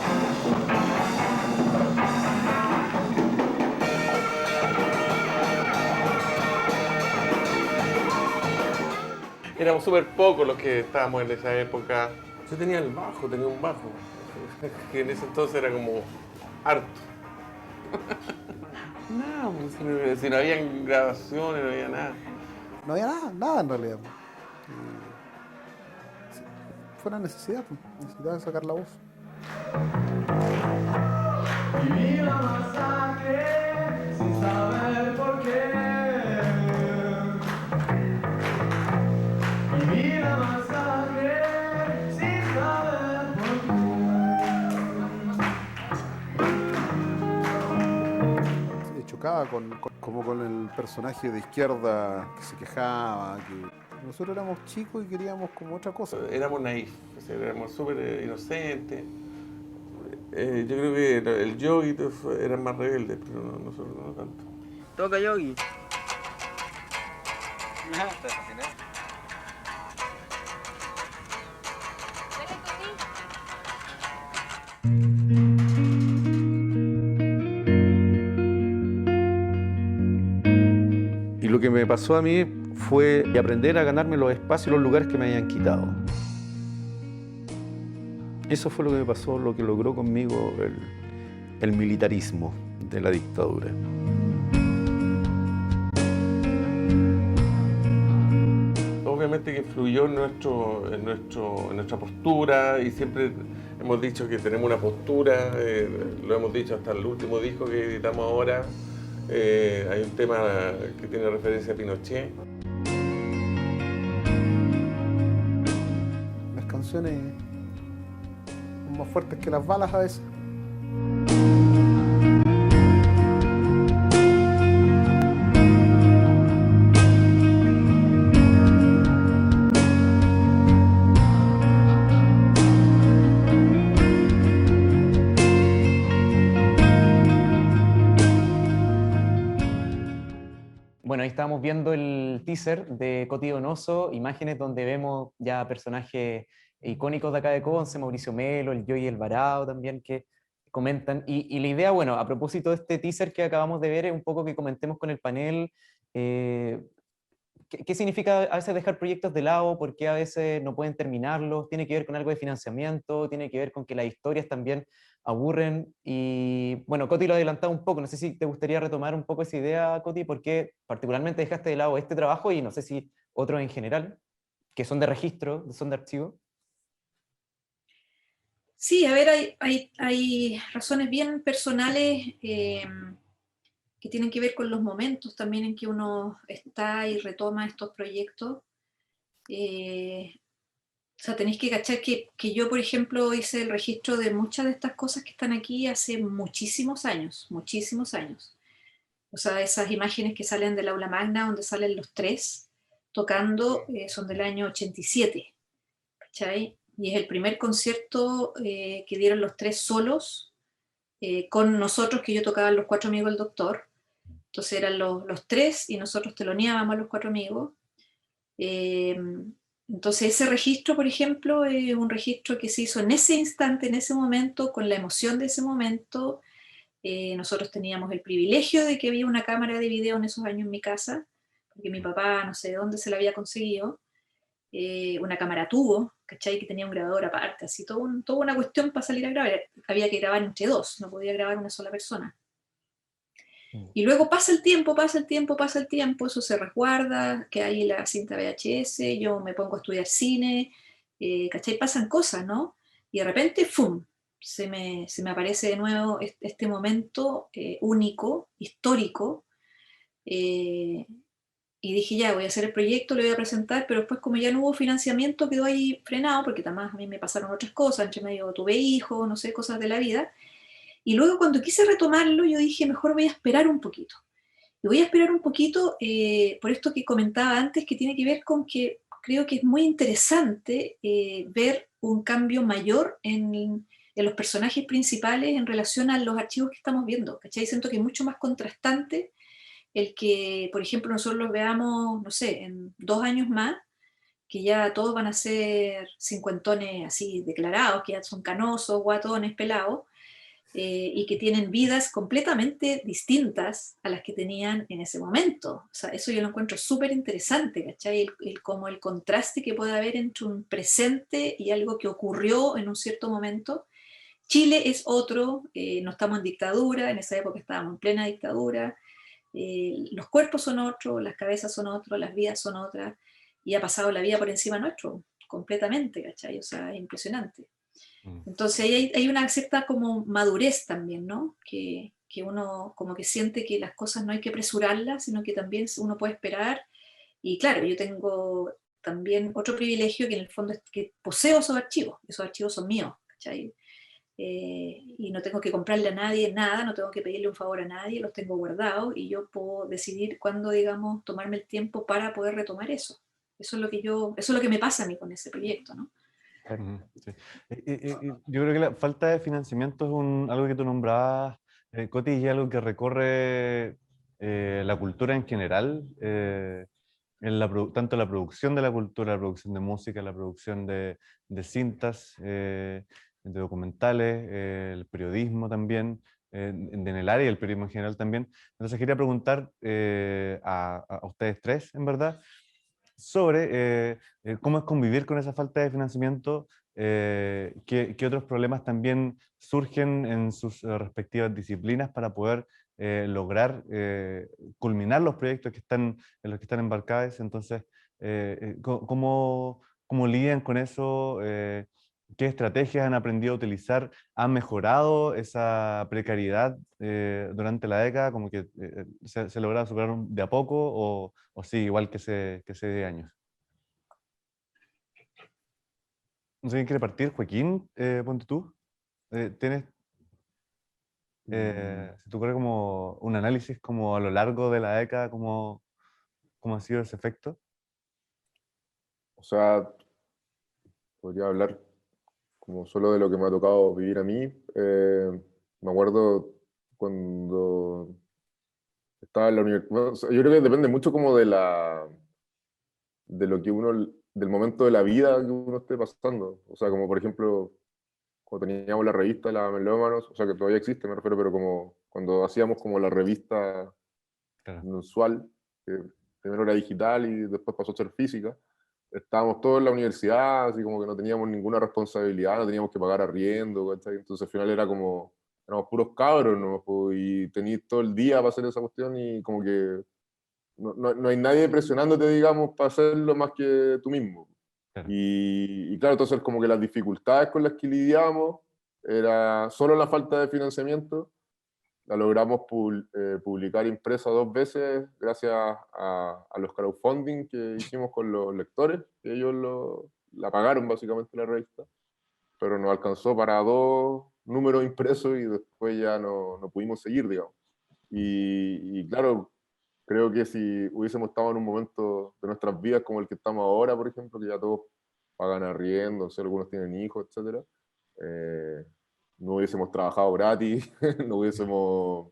Éramos súper pocos los que estábamos en esa época. Yo tenía tenía un bajo, que en ese entonces era como harto. Nada, pues, si no había grabaciones, no había nada. No había nada en realidad. Fue una necesidad, necesitaba de sacar la voz. Viví la masacre sin saber por qué. Viví la masacre sin saber por qué. Sí, chocaba como con el personaje de izquierda que se quejaba, que nosotros éramos chicos y queríamos como otra cosa. Éramos naif, o sea, éramos súper inocentes. Yo creo que el Yogi era más rebelde, pero nosotros no tanto. Toca Yogi. Y lo que me pasó a mí fue aprender a ganarme los espacios y los lugares que me habían quitado. Eso fue lo que me pasó, lo que logró conmigo el militarismo de la dictadura. Obviamente que influyó en nuestra postura, y siempre hemos dicho que tenemos una postura, lo hemos dicho hasta el último disco que editamos ahora. Hay un tema que tiene referencia a Pinochet. Las canciones son más fuertes que las balas a veces. Bueno, ahí estábamos viendo el teaser de Cotidianoso, imágenes donde vemos ya personajes icónicos de acá de Conce, Mauricio Melo, el Yoyi Alvarado también, que comentan. Y la idea, bueno, a propósito de este teaser que acabamos de ver, es un poco que comentemos con el panel qué significa a veces dejar proyectos de lado, por qué a veces no pueden terminarlos, tiene que ver con algo de financiamiento, tiene que ver con que las historias también aburren. Y bueno, Coti lo ha adelantado un poco, no sé si te gustaría retomar un poco esa idea, Coti, por qué particularmente dejaste de lado este trabajo y no sé si otros en general, que son de registro, son de archivo. Sí, a ver, hay razones bien personales que tienen que ver con los momentos también en que uno está y retoma estos proyectos. O sea, tenéis que cachar que yo, por ejemplo, hice el registro de muchas de estas cosas que están aquí hace muchísimos años, muchísimos años. O sea, esas imágenes que salen del aula magna, donde salen los tres tocando, son del año 87, ¿cachai? Y es el primer concierto que dieron los tres solos con nosotros, que yo tocaba Los Cuatro Amigos del Doctor. Entonces eran los tres y nosotros teloneábamos a Los Cuatro Amigos. Eh, entonces ese registro, por ejemplo, es un registro que se hizo en ese instante, en ese momento, con la emoción de ese momento. Nosotros teníamos el privilegio de que había una cámara de video en esos años en mi casa, porque mi papá no sé de dónde se la había conseguido, una cámara tubo, ¿cachai? Que tenía un grabador aparte, así toda una cuestión para salir a grabar. Había que grabar entre dos, no podía grabar una sola persona. Y luego pasa el tiempo, pasa el tiempo, pasa el tiempo, eso se resguarda, que hay la cinta VHS, yo me pongo a estudiar cine, ¿cachai? Pasan cosas, ¿no? Y de repente, ¡fum!, se me aparece de nuevo este momento único, histórico, eh, y dije, ya, voy a hacer el proyecto, lo voy a presentar, pero después como ya no hubo financiamiento, quedó ahí frenado, porque además a mí me pasaron otras cosas, entre medio tuve hijos, no sé, cosas de la vida. Y luego cuando quise retomarlo, yo dije, mejor voy a esperar un poquito. Y voy a esperar un poquito por esto que comentaba antes, que tiene que ver con que creo que es muy interesante ver un cambio mayor en los personajes principales en relación a los archivos que estamos viendo, ¿cachai? Siento que es mucho más contrastante el que, por ejemplo, nosotros los veamos, no sé, en 2 años más, que ya todos van a ser cincuentones así declarados, que ya son canosos, guatones, pelados, y que tienen vidas completamente distintas a las que tenían en ese momento. O sea, eso yo lo encuentro súper interesante, ¿cachai? Como el contraste que puede haber entre un presente y algo que ocurrió en un cierto momento. Chile es otro, no estamos en dictadura, en esa época estábamos en plena dictadura, los cuerpos son otros, las cabezas son otros, las vidas son otras, y ha pasado la vida por encima nuestro, completamente, ¿cachai? O sea, es impresionante. Entonces ahí hay una cierta como madurez también, ¿no? Que uno como que siente que las cosas no hay que apresurarlas, sino que también uno puede esperar. Y claro, yo tengo también otro privilegio, que en el fondo es que poseo esos archivos son míos, ¿cachai? Y no tengo que comprarle a nadie nada, no tengo que pedirle un favor a nadie, los tengo guardados y yo puedo decidir cuándo, digamos, tomarme el tiempo para poder retomar eso. Eso es lo que me pasa a mí con ese proyecto, ¿no? Sí. Yo creo que la falta de financiamiento es algo que tú nombrabas, Coti, y es algo que recorre la cultura en general, tanto la producción de la cultura, la producción de música, la producción de cintas, de documentales, el periodismo también, en el área del periodismo en general también. Entonces quería preguntar a ustedes tres, en verdad, sobre cómo es convivir con esa falta de financiamiento, qué otros problemas también surgen en sus respectivas disciplinas para poder lograr culminar los proyectos en los que están embarcados. Entonces, ¿cómo lidian con eso? ¿Qué estrategias han aprendido a utilizar? ¿Han mejorado esa precariedad durante la década? ¿Como que se ha logrado superar de a poco o sí, igual que hace 10 años? No sé quién quiere partir. Joaquín, ponte tú. ¿Tienes, se te ocurre como un análisis como a lo largo de la década, cómo ha sido ese efecto? O sea, podría hablar como solo de lo que me ha tocado vivir a mí. Me acuerdo cuando estaba en la universidad. Bueno, o sea, yo creo que depende mucho como de lo que uno, del momento de la vida que uno esté pasando. O sea, como por ejemplo, cuando teníamos la revista La Melómanos, o sea, que todavía existe, me refiero, pero como cuando hacíamos como la revista Claro. mensual, que primero era digital y después pasó a ser física. Estábamos todos en la universidad, así como que no teníamos ninguna responsabilidad, no teníamos que pagar arriendo, ¿cachai? Entonces al final era como, éramos puros cabros, ¿no? Y tenías todo el día para hacer esa cuestión y como que no hay nadie presionándote, digamos, para hacerlo más que tú mismo. Claro. Y claro, entonces como que las dificultades con las que lidiamos era solo la falta de financiamiento. La logramos publicar impresa 2 veces gracias a los crowdfunding que hicimos con los lectores, que ellos la pagaron básicamente la revista, pero nos alcanzó para 2 números impresos y después ya no pudimos seguir, digamos. Y claro, creo que si hubiésemos estado en un momento de nuestras vidas como el que estamos ahora, por ejemplo, que ya todos pagan arriendo, o sea, algunos tienen hijos, etc., no hubiésemos trabajado gratis, no hubiésemos,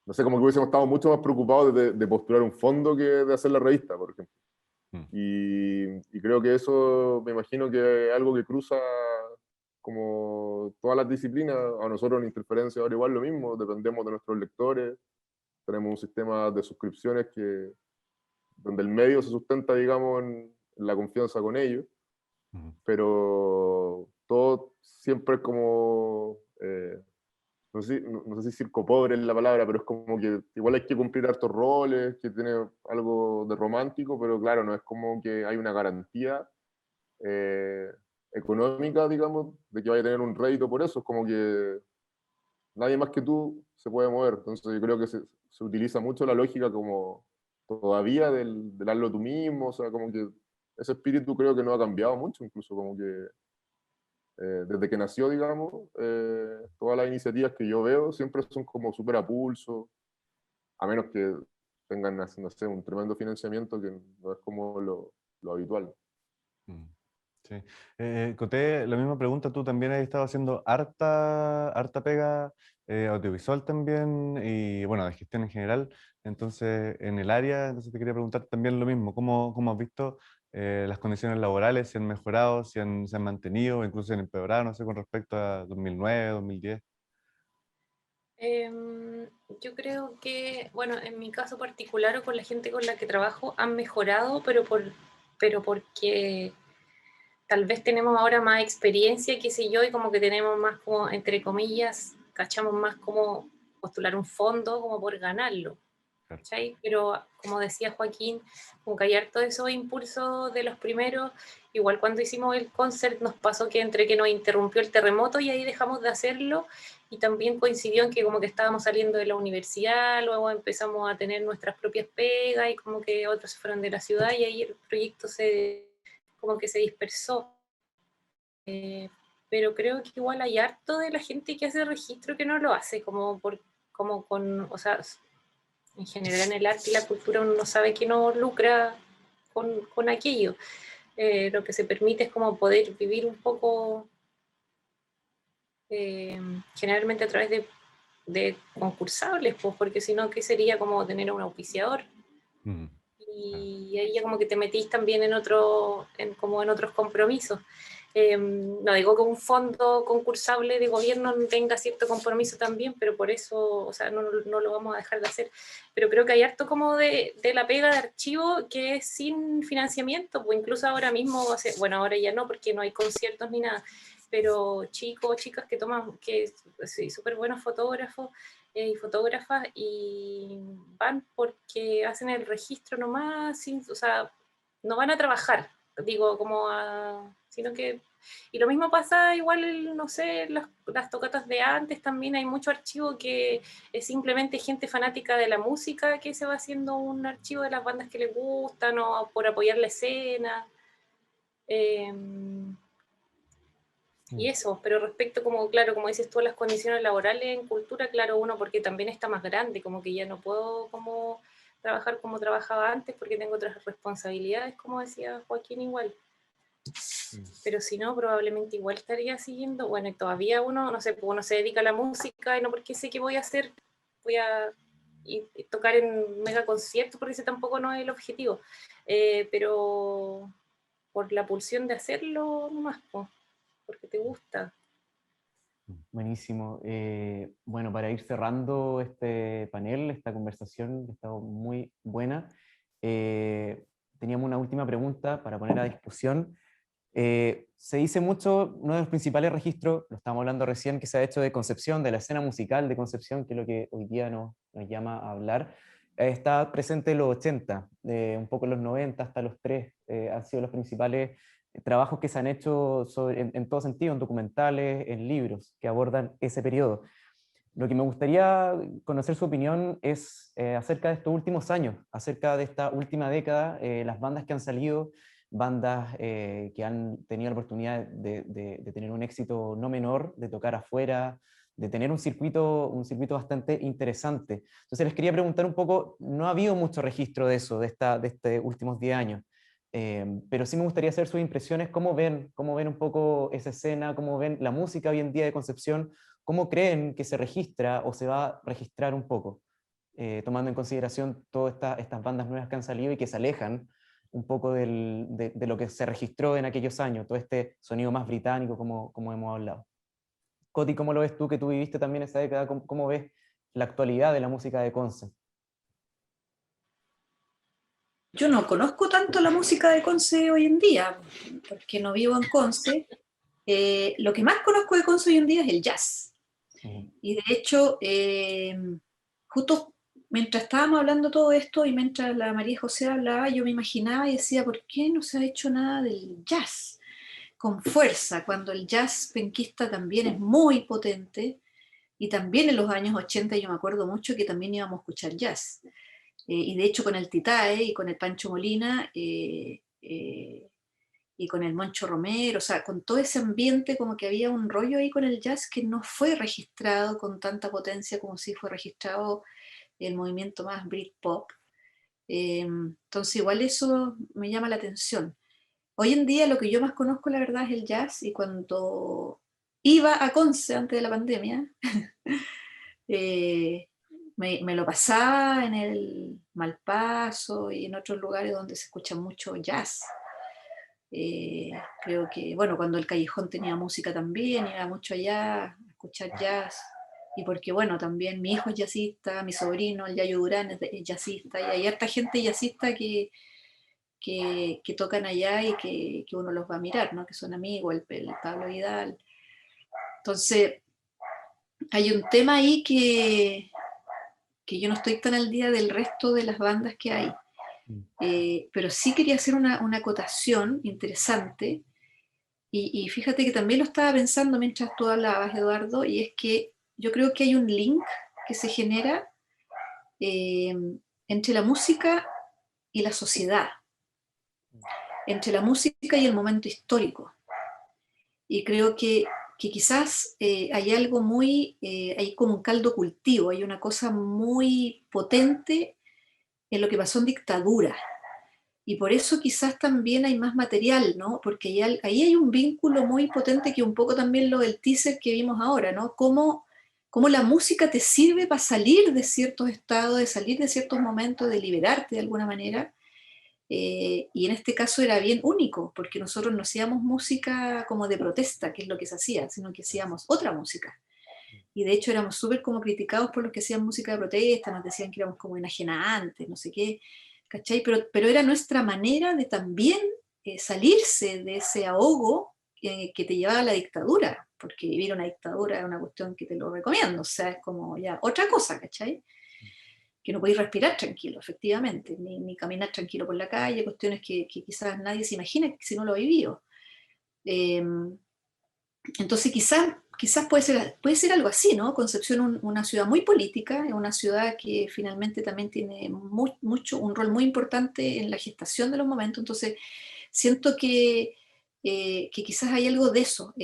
no sé, como que hubiésemos estado mucho más preocupados de postular un fondo que de hacer la revista, por ejemplo. Y creo que eso me imagino que es algo que cruza como todas las disciplinas. A nosotros en Interferencia ahora igual lo mismo, dependemos de nuestros lectores, tenemos un sistema de suscripciones donde el medio se sustenta, digamos, en la confianza con ellos, pero todo siempre es como, no sé si circo pobre es la palabra, pero es como que igual hay que cumplir hartos roles, que tiene algo de romántico, pero claro, no es como que hay una garantía eh, económica, digamos, de que vaya a tener un rédito por eso. Es como que nadie más que tú se puede mover. Entonces yo creo que se utiliza mucho la lógica como todavía del hazlo tú mismo, o sea, como que ese espíritu creo que no ha cambiado mucho, incluso como que desde que nació, digamos, todas las iniciativas que yo veo siempre son como súper a pulso, a menos que tengan, no sé, un tremendo financiamiento que no es como lo habitual. Sí. Coté, la misma pregunta, tú también has estado haciendo harta pega audiovisual también y bueno, de gestión en general, entonces en el área, entonces te quería preguntar también lo mismo, ¿cómo has visto las condiciones laborales, si han mejorado, se han mantenido, incluso si han empeorado, no sé, con respecto a 2009, 2010? Yo creo que, bueno, en mi caso particular o con la gente con la que trabajo han mejorado, pero porque tal vez tenemos ahora más experiencia, qué sé yo, y como que tenemos más como, entre comillas, cachamos más como postular un fondo como por ganarlo. ¿Cachai? Pero como decía Joaquín, como que hay harto de esos impulsos de los primeros, igual cuando hicimos el concert nos pasó que entre que nos interrumpió el terremoto y ahí dejamos de hacerlo, y también coincidió en que como que estábamos saliendo de la universidad, luego empezamos a tener nuestras propias pegas y como que otros se fueron de la ciudad y ahí el proyecto como que se dispersó. Pero creo que igual hay harto de la gente que hace registro que no lo hace, como con, o sea, en general en el arte y la cultura uno no sabe que no lucra con aquello. Lo que se permite es como poder vivir un poco, generalmente a través de concursables, pues, porque si no, ¿qué sería como tener un auspiciador? Y ahí ya como que te metís también como en otros compromisos. No digo que un fondo concursable de gobierno no tenga cierto compromiso también, pero por eso, o sea, no lo vamos a dejar de hacer. Pero creo que hay harto como de la pega de archivo que es sin financiamiento, pues incluso ahora mismo, bueno, ahora ya no, porque no hay conciertos ni nada, pero chicos, chicas que toman, que sí, súper buenos fotógrafos y fotógrafas y van porque hacen el registro nomás, o sea, no van a trabajar, digo, sino que, y lo mismo pasa igual, no sé, las tocatas de antes también, hay mucho archivo que es simplemente gente fanática de la música que se va haciendo un archivo de las bandas que les gustan o por apoyar la escena. Y eso, pero respecto como, claro, como dices tú, las condiciones laborales en cultura, claro, uno porque también está más grande, como que ya no puedo como trabajar como trabajaba antes porque tengo otras responsabilidades, como decía Joaquín igual. Pero si no, probablemente igual estaría siguiendo, bueno, y todavía uno, no sé, pues uno se dedica a la música y no porque sé que voy a hacer, voy a y tocar en mega conciertos, porque ese tampoco no es el objetivo, pero por la pulsión de hacerlo nomás, pues, porque te gusta. Buenísimo. Bueno, para ir cerrando este panel, esta conversación que ha estado muy buena, teníamos una última pregunta para poner a discusión. Se dice mucho, uno de los principales registros, lo estábamos hablando recién, que se ha hecho de Concepción, de la escena musical de Concepción, que es lo que hoy día nos llama a hablar, está presente en los 80, un poco en los 90 hasta los 3, han sido los principales trabajos que se han hecho en todo sentido, en documentales, en libros que abordan ese periodo. Lo que me gustaría conocer su opinión es acerca de estos últimos años, acerca de esta última década, las bandas que han salido, bandas que han tenido la oportunidad de tener un éxito no menor, de tocar afuera, de tener un circuito bastante interesante. Entonces les quería preguntar un poco, no ha habido mucho registro de eso, de estos últimos 10 años. Pero sí me gustaría saber sus impresiones, cómo ven un poco esa escena, cómo ven la música hoy en día de Concepción, cómo creen que se registra o se va a registrar un poco, tomando en consideración todas estas bandas nuevas que han salido y que se alejan un poco de lo que se registró en aquellos años, todo este sonido más británico como hemos hablado. Coti, ¿cómo lo ves tú, que tú viviste también esa década? ¿Cómo ves la actualidad de la música de Conce? Yo no conozco tanto la música de Conce hoy en día, porque no vivo en Conce. Lo que más conozco de Conce hoy en día es el jazz. Y de hecho, justo mientras estábamos hablando todo esto y mientras la María José hablaba, yo me imaginaba y decía, ¿por qué no se ha hecho nada del jazz? Con fuerza, cuando el jazz penquista también es muy potente, y también en los años 80 yo me acuerdo mucho que también íbamos a escuchar jazz. Y de hecho con el Titae y con el Pancho Molina y con el Moncho Romero, o sea, con todo ese ambiente como que había un rollo ahí con el jazz que no fue registrado con tanta potencia como si fue registrado el movimiento más Britpop. Entonces igual eso me llama la atención. Hoy en día lo que yo más conozco la verdad es el jazz, y cuando iba a Conce antes de la pandemia, eh, me lo pasaba en el Malpaso y en otros lugares donde se escucha mucho jazz. Creo que, bueno, cuando el Callejón tenía música también, iba mucho allá a escuchar jazz. Y porque, bueno, también mi hijo es jazzista, mi sobrino, el Yayo Durán, es jazzista, y hay harta gente jazzista que tocan allá y que uno los va a mirar, ¿no? Que son amigos, el Pablo Vidal. Entonces, hay un tema ahí que yo no estoy tan al día del resto de las bandas que hay. Pero sí quería hacer una acotación interesante, y fíjate que también lo estaba pensando mientras tú hablabas, Eduardo, y es que yo creo que hay un link que se genera eh, entre la música y la sociedad, entre la música y el momento histórico. Y creo que quizás hay algo hay como un caldo cultivo, hay una cosa muy potente en lo que pasó en dictadura. Y por eso quizás también hay más material, ¿no? Porque ahí hay un vínculo muy potente, que un poco también lo del teaser que vimos ahora, ¿no? Cómo la música te sirve para salir de ciertos estados, de salir de ciertos momentos, de liberarte de alguna manera. Y en este caso era bien único, porque nosotros no hacíamos música como de protesta, que es lo que se hacía, sino que hacíamos otra música. Y de hecho éramos súper como criticados por los que hacían música de protesta, nos decían que éramos como enajenantes, no sé qué, ¿cachai? Pero era nuestra manera de también salirse de ese ahogo que te llevaba a la dictadura, porque vivir una dictadura es una cuestión que te lo recomiendo, o sea, es como ya otra cosa, ¿cachai? Que no podéis respirar tranquilo, efectivamente, ni caminar tranquilo por la calle, cuestiones que quizás nadie se imagina si no lo ha vivido. Eh, entonces quizás puede ser algo así, ¿no? Concepción, una ciudad muy política, es una ciudad que finalmente también tiene un rol muy importante en la gestación de los momentos, entonces siento que quizás hay algo de eso.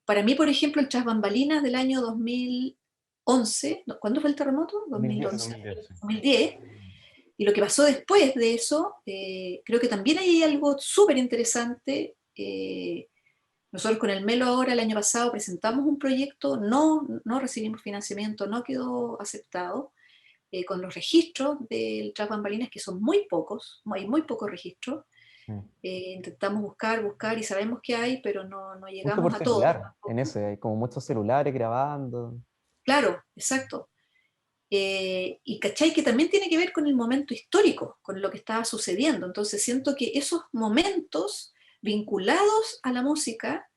Para mí, por ejemplo, el Tras Bambalinas del año 2011, ¿no? ¿Cuándo fue el terremoto? 2011, 2010, sí. 2010. Y lo que pasó después de eso, creo que también hay algo súper interesante. Nosotros con el Melo ahora, el año pasado, presentamos un proyecto, no recibimos financiamiento, no quedó aceptado, con los registros del Tras Bambalinas, que son muy pocos, hay muy pocos registros. Intentamos buscar y sabemos que hay, pero no Mucho llegamos por a todo. celular, en eso, hay como muchos celulares grabando. Claro, exacto. Y cachai que también tiene que ver con el momento histórico, con lo que estaba sucediendo. Entonces siento que esos momentos vinculados a la música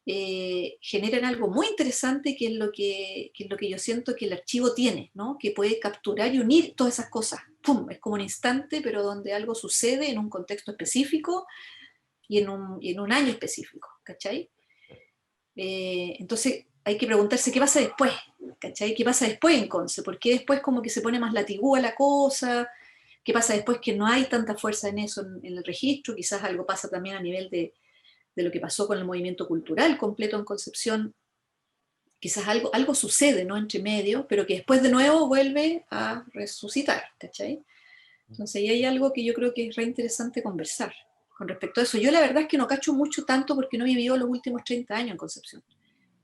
generan algo muy interesante, que es lo que yo siento que el archivo tiene, ¿no? Que puede capturar y unir todas esas cosas. ¡Pum! Es como un instante, pero donde algo sucede en un contexto específico y en un año específico, ¿cachai? Entonces hay que preguntarse qué pasa después, ¿cachai? ¿Qué pasa después en Conce? ¿Por qué después como que se pone más latigúa la cosa? ¿Qué pasa después que no hay tanta fuerza en eso, en el registro? Quizás algo pasa también a nivel de lo que pasó con el movimiento cultural completo en Concepción. Quizás algo sucede, ¿no? Entre medio, pero que después de nuevo vuelve a resucitar, ¿cachai? Entonces ahí hay algo que yo creo que es re interesante conversar. con respecto a eso. Yo la verdad es que no cacho mucho tanto porque no he vivido los últimos 30 años en Concepción,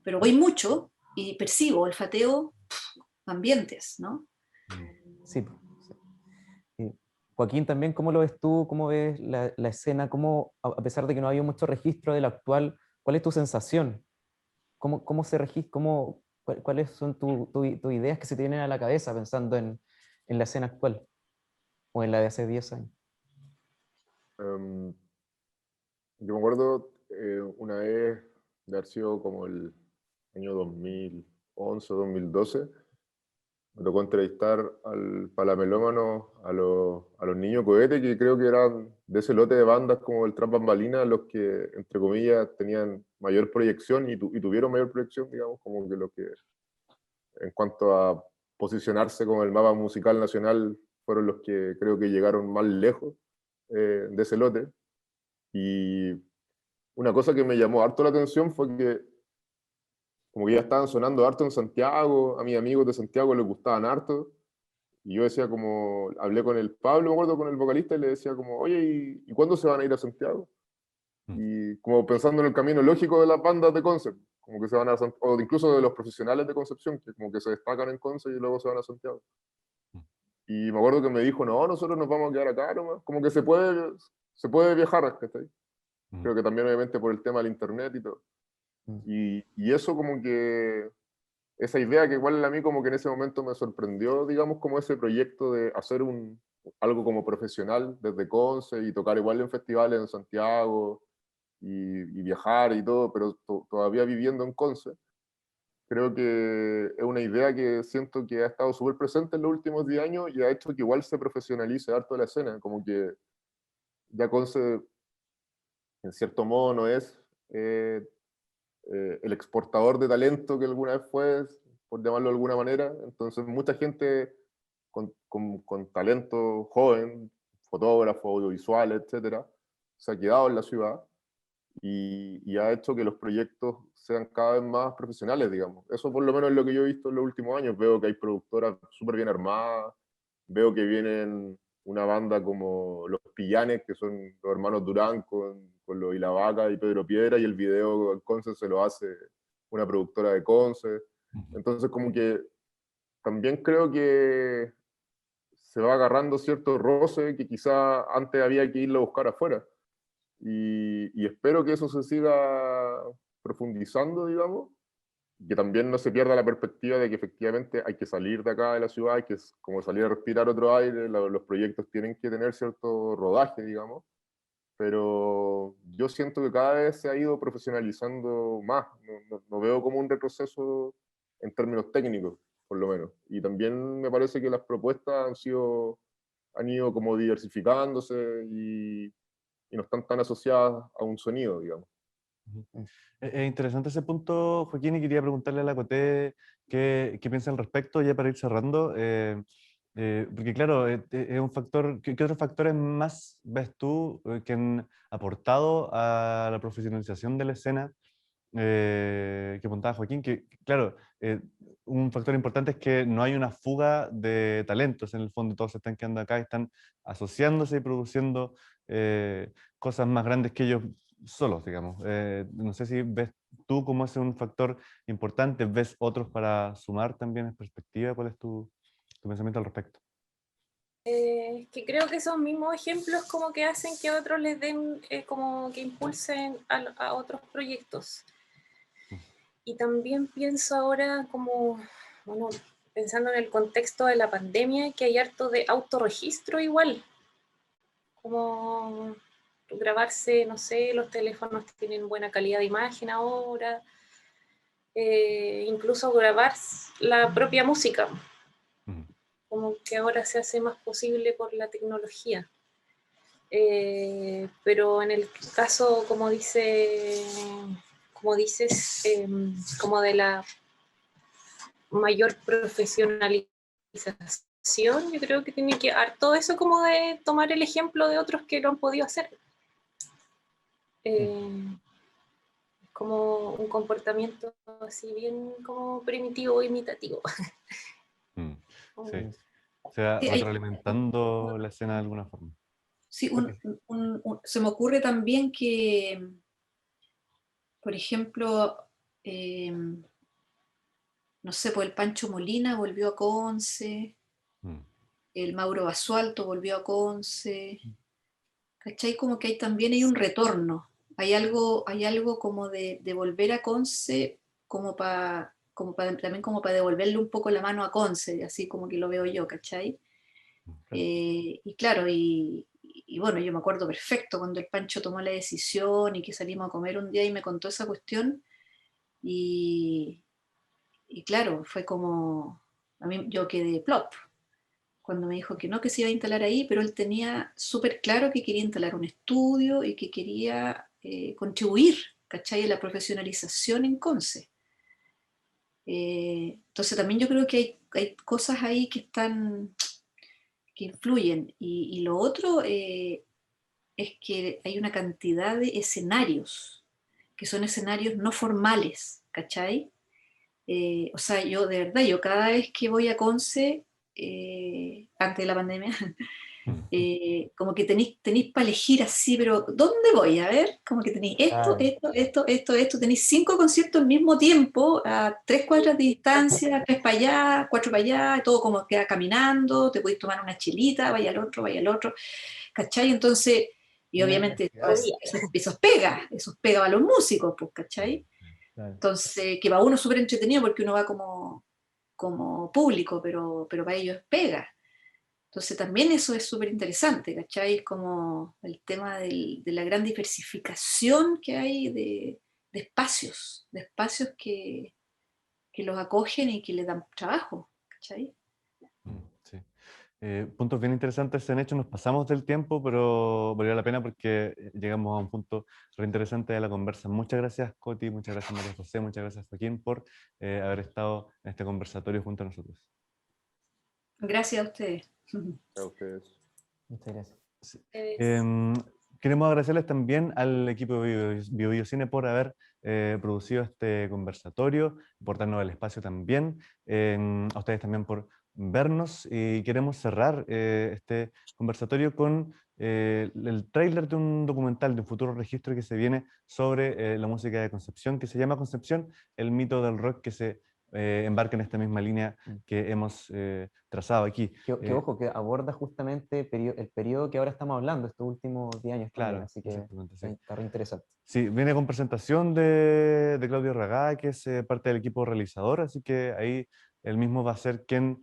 pero voy mucho y percibo, olfateo ambientes, ¿no? Sí. Joaquín, también, ¿cómo lo ves tú? ¿Cómo ves la escena? ¿Cómo, a pesar de que no ha habido mucho registro de lo actual, cuál es tu sensación? ¿Cómo se registra? ¿Cuáles son tus ideas que se te vienen a la cabeza pensando en la escena actual o en la de hace 10 años? Em, yo me acuerdo una vez de haber sido como el año 2011 o 2012, me tocó entrevistar al Palamelómano, a los Niños Cohete, que creo que eran de ese lote de bandas como el Trap Bambalina, los que, entre comillas, tenían mayor proyección y tuvieron mayor proyección, digamos, como que los que, en cuanto a posicionarse como el mapa musical nacional, fueron los que creo que llegaron más lejos de ese lote. Y una cosa que me llamó harto la atención fue que como que ya estaban sonando harto en Santiago, a mis amigos de Santiago les gustaban harto, y yo decía como, hablé con el Pablo, me acuerdo, con el vocalista, y le decía como, oye, ¿y cuándo se van a ir a Santiago? Y como pensando en el camino lógico de las bandas de Concept, como que se van a o incluso de los profesionales de Concepción, que como que se destacan en Concept y luego se van a Santiago. Y me acuerdo que me dijo, no, nosotros nos vamos a quedar acá nomás, como que se puede viajar, ¿cachai? Creo que también obviamente por el tema del internet y todo. Y eso como que, esa idea que igual a mí como que en ese momento me sorprendió, digamos, como ese proyecto de hacer algo como profesional desde Conce y tocar igual en festivales en Santiago y viajar y todo, pero todavía viviendo en Conce. Creo que es una idea que siento que ha estado súper presente en los últimos 10 años y ha hecho que igual se profesionalice harto la escena, como que ya Conce en cierto modo no es el exportador de talento que alguna vez fue, por llamarlo de alguna manera. Entonces mucha gente con talento joven, fotógrafo, audiovisual, etcétera, se ha quedado en la ciudad y ha hecho que los proyectos sean cada vez más profesionales, digamos. Eso por lo menos es lo que yo he visto en los últimos años. Veo que hay productoras súper bien armadas, veo que vienen una banda como Los Pillanes, que son los hermanos Durán con los La Vaca y Pedro Piedra, y el video en Conce se lo hace una productora de Conce. Entonces como que también creo que se va agarrando cierto roce que quizá antes había que irlo a buscar afuera. Y espero que eso se siga profundizando, digamos, y que también no se pierda la perspectiva de que efectivamente hay que salir de acá de la ciudad, hay que como salir a respirar otro aire, los proyectos tienen que tener cierto rodaje, digamos, pero yo siento que cada vez se ha ido profesionalizando más, no veo como un retroceso en términos técnicos, por lo menos, y también me parece que las propuestas han ido como diversificándose y no están tan asociadas a un sonido, digamos. Es interesante ese punto, Joaquín, y quería preguntarle a la Coté qué piensa al respecto, ya para ir cerrando. Porque claro, es un factor, ¿qué otros factores más ves tú que han aportado a la profesionalización de la escena? Que apuntaba Joaquín, que claro, un factor importante es que no hay una fuga de talentos, en el fondo todos se están quedando acá, están asociándose y produciendo cosas más grandes que ellos solos, digamos. No sé si ves tú como ese un factor importante, ves otros para sumar también en perspectiva, ¿cuál es tu pensamiento al respecto? Que creo que esos mismos ejemplos como que hacen que otros les den, como que impulsen a otros proyectos. Y también pienso ahora como, bueno, pensando en el contexto de la pandemia, que hay harto de autorregistro igual, como grabarse, no sé, los teléfonos tienen buena calidad de imagen ahora, incluso grabar la propia música, como que ahora se hace más posible por la tecnología. Pero en el caso, como dices, como de la mayor profesionalización, yo creo que tiene que dar todo eso como de tomar el ejemplo de otros que lo han podido hacer. Como un comportamiento así bien como primitivo o imitativo. Sí, o sea, retroalimentando la escena de alguna forma. Sí, se me ocurre también que, por ejemplo, no sé, pues el Pancho Molina volvió a Conce, el Mauro Basualto volvió a Conce, ¿cachai? Como que también hay un retorno, hay algo como de volver a Conce, también como para devolverle un poco la mano a Conce, así como que lo veo yo, ¿cachai? Y claro, y bueno, yo me acuerdo perfecto cuando el Pancho tomó la decisión y que salimos a comer un día y me contó esa cuestión, y claro, fue como, a mí yo quedé plop, cuando me dijo que no, que se iba a instalar ahí, pero él tenía súper claro que quería instalar un estudio y que quería contribuir, ¿cachai?, a la profesionalización en Conce. Entonces también yo creo que hay cosas ahí que influyen. Y lo otro es que hay una cantidad de escenarios, que son escenarios no formales, ¿cachai? O sea, yo de verdad, yo cada vez que voy a Conce, antes de la pandemia, como que tenéis para elegir así, pero ¿dónde voy? A ver, como que tenéis esto, tenéis 5 conciertos al mismo tiempo, a 3 cuadras de distancia, 3 para allá, 4 para allá, todo como queda caminando, te podéis tomar una chelita, vaya al otro, ¿cachai? Entonces, y obviamente esos pega a los músicos, pues, ¿cachai? Entonces, que para uno es súper entretenido porque uno va como público, pero para ellos pega. Entonces también eso es súper interesante, ¿cachai? Como el tema de la gran diversificación que hay de espacios que los acogen y que les dan trabajo, ¿cachai? Sí. Puntos bien interesantes se han hecho, nos pasamos del tiempo, pero valió la pena porque llegamos a un punto re interesante de la conversa. Muchas gracias, Coti, muchas gracias, María José, muchas gracias, Joaquín, por haber estado en este conversatorio junto a nosotros. Gracias a ustedes. A ustedes. Muchas gracias. Sí. Queremos agradecerles también al equipo de BioBioCine por haber producido este conversatorio, por darnos el espacio también, a ustedes también por vernos, y queremos cerrar este conversatorio con el tráiler de un documental, de un futuro registro que se viene sobre la música de Concepción, que se llama Concepción, el mito del rock, que se embarca en esta misma línea que hemos trazado aquí. Que ojo, que aborda justamente el periodo que ahora estamos hablando, estos últimos 10 años. Claro, también, así que sí. está re interesante. Sí, viene con presentación de Claudio Ragá, que es parte del equipo realizador, así que ahí él mismo va a ser quien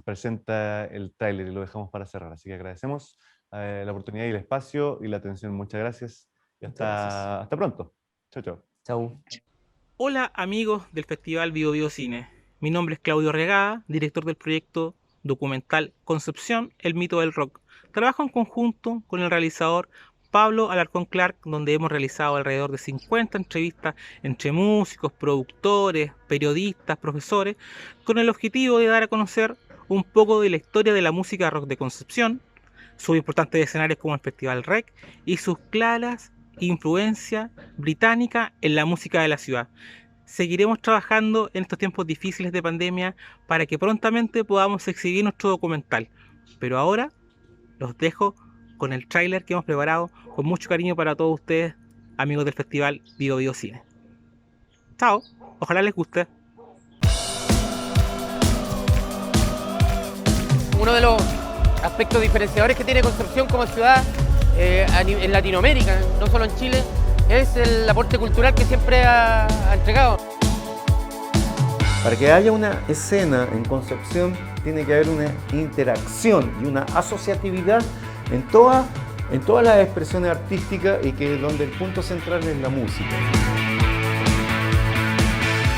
presenta el tráiler, y lo dejamos para cerrar. Así que agradecemos la oportunidad y el espacio y la atención. Muchas gracias y hasta pronto. Chao, chao. Chau. Hola amigos del Festival BioBioCine. Mi nombre es Claudio Regada, director del proyecto documental Concepción, el mito del rock. Trabajo en conjunto con el realizador Pablo Alarcón Clark, donde hemos realizado alrededor de 50 entrevistas entre músicos, productores, periodistas, profesores, con el objetivo de dar a conocer un poco de la historia de la música rock de Concepción, sus importantes escenarios como el Festival Rec y sus claras influencia británica en la música de la ciudad. Seguiremos trabajando en estos tiempos difíciles de pandemia para que prontamente podamos exhibir nuestro documental. Pero ahora los dejo con el tráiler que hemos preparado con mucho cariño para todos ustedes, amigos del Festival BioBioCine. Chao, ojalá les guste. Uno de los aspectos diferenciadores que tiene Concepción como ciudad en Latinoamérica, no solo en Chile, es el aporte cultural que siempre ha entregado. Para que haya una escena en Concepción tiene que haber una interacción y una asociatividad en todas las expresiones artísticas, y que donde el punto central es la música.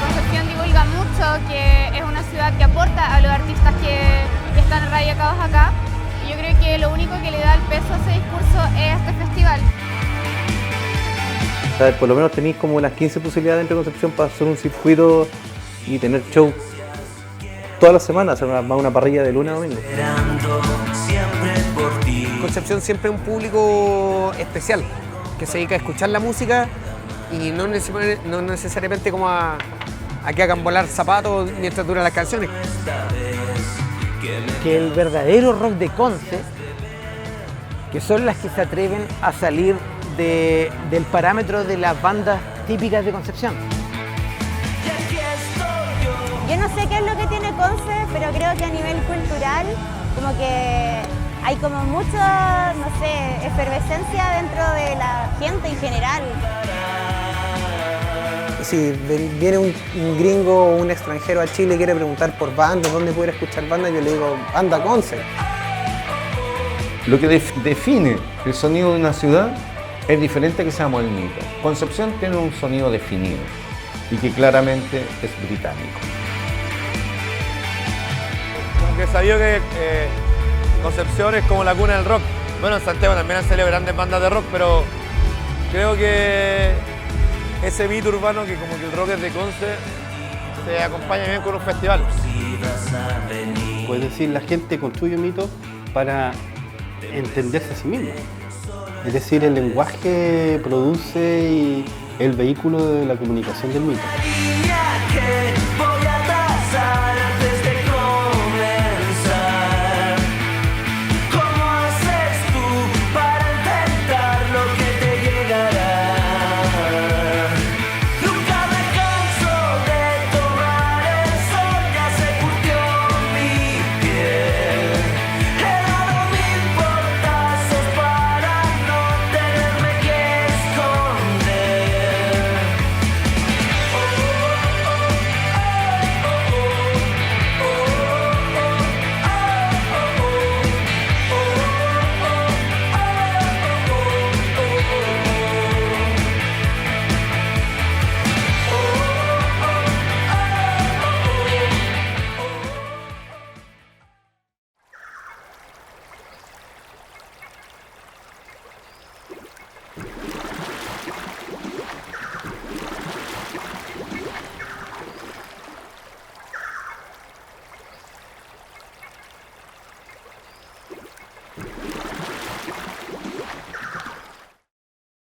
Concepción divulga mucho, que es una ciudad que aporta a los artistas que están radicados acá. Yo creo que lo único que le da el peso a ese discurso es este festival. O sea, por lo menos tenéis como las 15 posibilidades entre Concepción para hacer un circuito y tener show todas las semanas, hacer una parrilla de lunes a domingo. Concepción siempre es un público especial, que se dedica a escuchar la música y no necesariamente como a que hagan volar zapatos mientras duran las canciones. Que el verdadero rock de Conce que son las que se atreven a salir del parámetro de las bandas típicas de Concepción. Yo no sé qué es lo que tiene Conce, pero creo que a nivel cultural como que hay como mucha, no sé, efervescencia dentro de la gente en general. Si viene un gringo o un extranjero a Chile y quiere preguntar por bandas, dónde puede escuchar bandas, yo le digo, Banda Conce. Lo que define el sonido de una ciudad es diferente a que seamos el mito. Concepción tiene un sonido definido y que claramente es británico. Como que sabía que Concepción es como la cuna del rock. Bueno, en Santiago también han salido grandes bandas de rock, pero creo que ese mito urbano que como que el rock es de Conce se acompaña bien con un festival. Pues decir, la gente construye mitos para entenderse a sí misma. Es decir, el lenguaje produce el vehículo de la comunicación del mito.